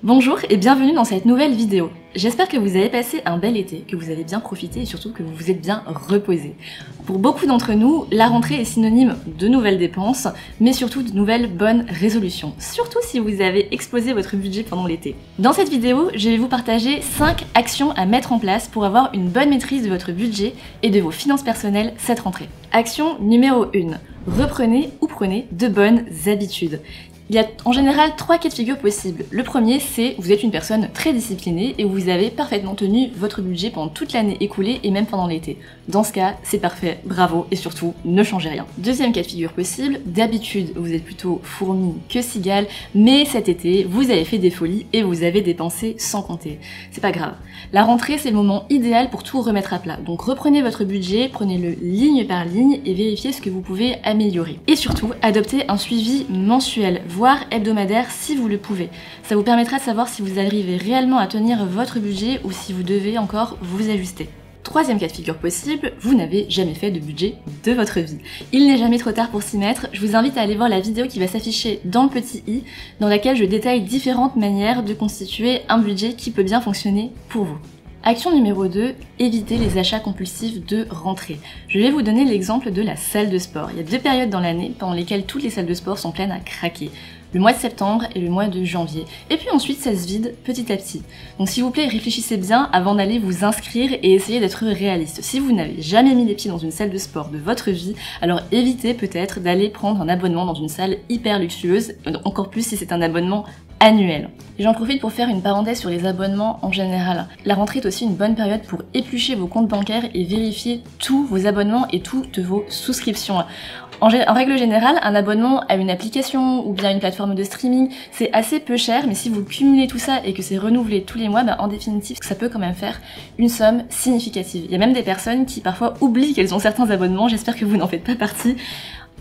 Bonjour et bienvenue dans cette nouvelle vidéo. J'espère que vous avez passé un bel été, que vous avez bien profité et surtout que vous vous êtes bien reposé. Pour beaucoup d'entre nous, la rentrée est synonyme de nouvelles dépenses, mais surtout de nouvelles bonnes résolutions, surtout si vous avez explosé votre budget pendant l'été. Dans cette vidéo, je vais vous partager 5 actions à mettre en place pour avoir une bonne maîtrise de votre budget et de vos finances personnelles cette rentrée. Action numéro 1. Reprenez ou prenez de bonnes habitudes. Il y a en général 3 cas de figure possibles. Le premier, c'est vous êtes une personne très disciplinée et vous avez parfaitement tenu votre budget pendant toute l'année écoulée et même pendant l'été. Dans ce cas, c'est parfait, bravo et surtout, ne changez rien. Deuxième cas de figure possible, d'habitude, vous êtes plutôt fourmi que cigale, mais cet été, vous avez fait des folies et vous avez dépensé sans compter. C'est pas grave. La rentrée, c'est le moment idéal pour tout remettre à plat. Donc reprenez votre budget, prenez-le ligne par ligne et vérifiez ce que vous pouvez améliorer. Et surtout, adoptez un suivi mensuel, voire hebdomadaire si vous le pouvez. Ça vous permettra de savoir si vous arrivez réellement à tenir votre budget ou si vous devez encore vous ajuster. Troisième cas de figure possible, vous n'avez jamais fait de budget de votre vie. Il n'est jamais trop tard pour s'y mettre, je vous invite à aller voir la vidéo qui va s'afficher dans le petit i, dans laquelle je détaille différentes manières de constituer un budget qui peut bien fonctionner pour vous. Action numéro 2, évitez les achats compulsifs de rentrée. Je vais vous donner l'exemple de la salle de sport. Il y a 2 périodes dans l'année pendant lesquelles toutes les salles de sport sont pleines à craquer. Le mois de septembre et le mois de janvier. Et puis ensuite, ça se vide petit à petit. Donc s'il vous plaît, réfléchissez bien avant d'aller vous inscrire et essayez d'être réaliste. Si vous n'avez jamais mis les pieds dans une salle de sport de votre vie, alors évitez peut-être d'aller prendre un abonnement dans une salle hyper luxueuse, encore plus si c'est un abonnement annuel. Et j'en profite pour faire une parenthèse sur les abonnements en général. La rentrée est aussi une bonne période pour éplucher vos comptes bancaires et vérifier tous vos abonnements et toutes vos souscriptions. En règle générale, un abonnement à une application ou bien une plateforme de streaming, c'est assez peu cher, mais si vous cumulez tout ça et que c'est renouvelé tous les mois, en définitive, ça peut quand même faire une somme significative. Il y a même des personnes qui parfois oublient qu'elles ont certains abonnements, j'espère que vous n'en faites pas partie.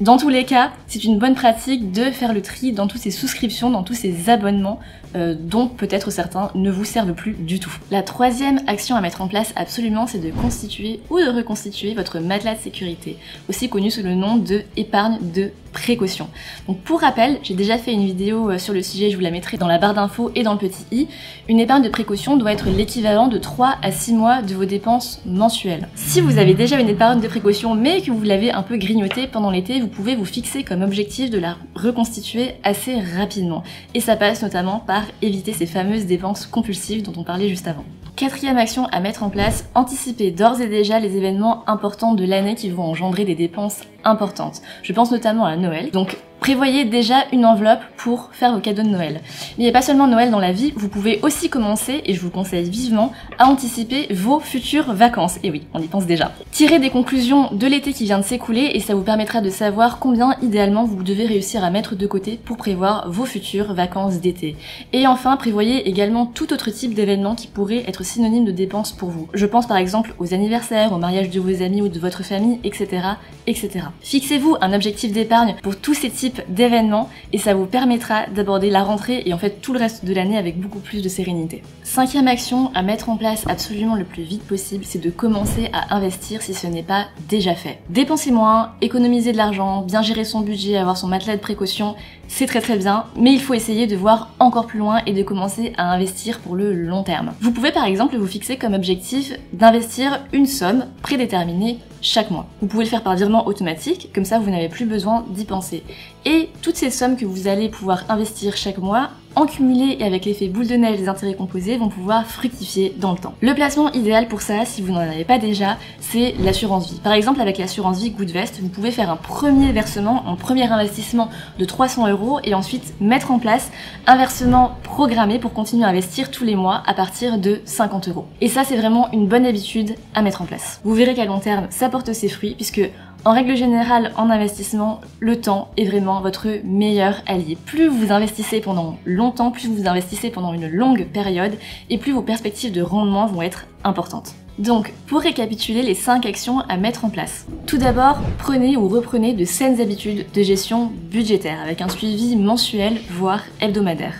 Dans tous les cas, c'est une bonne pratique de faire le tri dans toutes ces souscriptions, dans tous ces abonnements dont peut-être certains ne vous servent plus du tout. La troisième action à mettre en place absolument, c'est de constituer ou de reconstituer votre matelas de sécurité, aussi connu sous le nom de épargne de précaution. Donc pour rappel, j'ai déjà fait une vidéo sur le sujet, je vous la mettrai dans la barre d'infos et dans le petit i. Une épargne de précaution doit être l'équivalent de 3 à 6 mois de vos dépenses mensuelles. Si vous avez déjà une épargne de précaution mais que vous l'avez un peu grignotée pendant l'été, vous pouvez vous fixer comme objectif de la reconstituer assez rapidement. Et ça passe notamment par éviter ces fameuses dépenses compulsives dont on parlait juste avant. Quatrième action à mettre en place, anticiper d'ores et déjà les événements importants de l'année qui vont engendrer des dépenses importantes. Je pense notamment à Noël. Donc prévoyez déjà une enveloppe pour faire vos cadeaux de Noël. Mais il n'y a pas seulement Noël dans la vie, vous pouvez aussi commencer, et je vous le conseille vivement, à anticiper vos futures vacances. Et oui, on y pense déjà. Tirez des conclusions de l'été qui vient de s'écouler et ça vous permettra de savoir combien idéalement vous devez réussir à mettre de côté pour prévoir vos futures vacances d'été. Et enfin, prévoyez également tout autre type d'événements qui pourraient être synonymes de dépenses pour vous. Je pense par exemple aux anniversaires, au mariage de vos amis ou de votre famille, etc. etc. Fixez-vous un objectif d'épargne pour tous ces types d'événements et ça vous permettra d'aborder la rentrée et en fait tout le reste de l'année avec beaucoup plus de sérénité. Cinquième action à mettre en place absolument le plus vite possible, c'est de commencer à investir si ce n'est pas déjà fait. Dépenser moins, économiser de l'argent, bien gérer son budget, avoir son matelas de précaution, c'est très bien, mais il faut essayer de voir encore plus loin et de commencer à investir pour le long terme. Vous pouvez par exemple vous fixer comme objectif d'investir une somme prédéterminée chaque mois. Vous pouvez le faire par virement automatique, comme ça vous n'avez plus besoin d'y penser. Et toutes ces sommes que vous allez pouvoir investir chaque mois, en cumulé et avec l'effet boule de neige des intérêts composés, vont pouvoir fructifier dans le temps. Le placement idéal pour ça, si vous n'en avez pas déjà, c'est l'assurance vie. Par exemple, avec l'assurance vie Goodvest, vous pouvez faire un premier versement, un premier investissement de 300 € et ensuite mettre en place un versement programmé pour continuer à investir tous les mois à partir de 50 €. Et ça, c'est vraiment une bonne habitude à mettre en place. Vous verrez qu'à long terme, ça porte ses fruits puisque en règle générale, en investissement, le temps est vraiment votre meilleur allié. Plus vous investissez pendant longtemps, plus vous investissez pendant une longue période, et plus vos perspectives de rendement vont être importantes. Donc, pour récapituler les 5 actions à mettre en place. Tout d'abord, prenez ou reprenez de saines habitudes de gestion budgétaire, avec un suivi mensuel, voire hebdomadaire.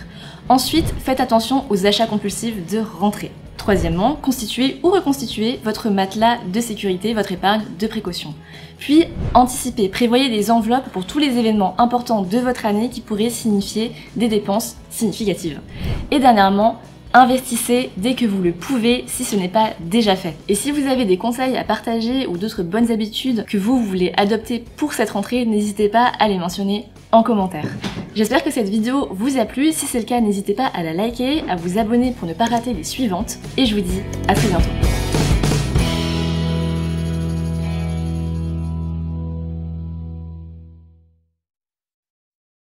Ensuite, faites attention aux achats compulsifs de rentrée. Troisièmement, constituer ou reconstituer votre matelas de sécurité, votre épargne de précaution. Puis, anticipez, prévoyez des enveloppes pour tous les événements importants de votre année qui pourraient signifier des dépenses significatives. Et dernièrement, investissez dès que vous le pouvez si ce n'est pas déjà fait. Et si vous avez des conseils à partager ou d'autres bonnes habitudes que vous voulez adopter pour cette rentrée, n'hésitez pas à les mentionner en commentaire. J'espère que cette vidéo vous a plu. Si c'est le cas, n'hésitez pas à la liker, à vous abonner pour ne pas rater les suivantes. Et je vous dis à très bientôt.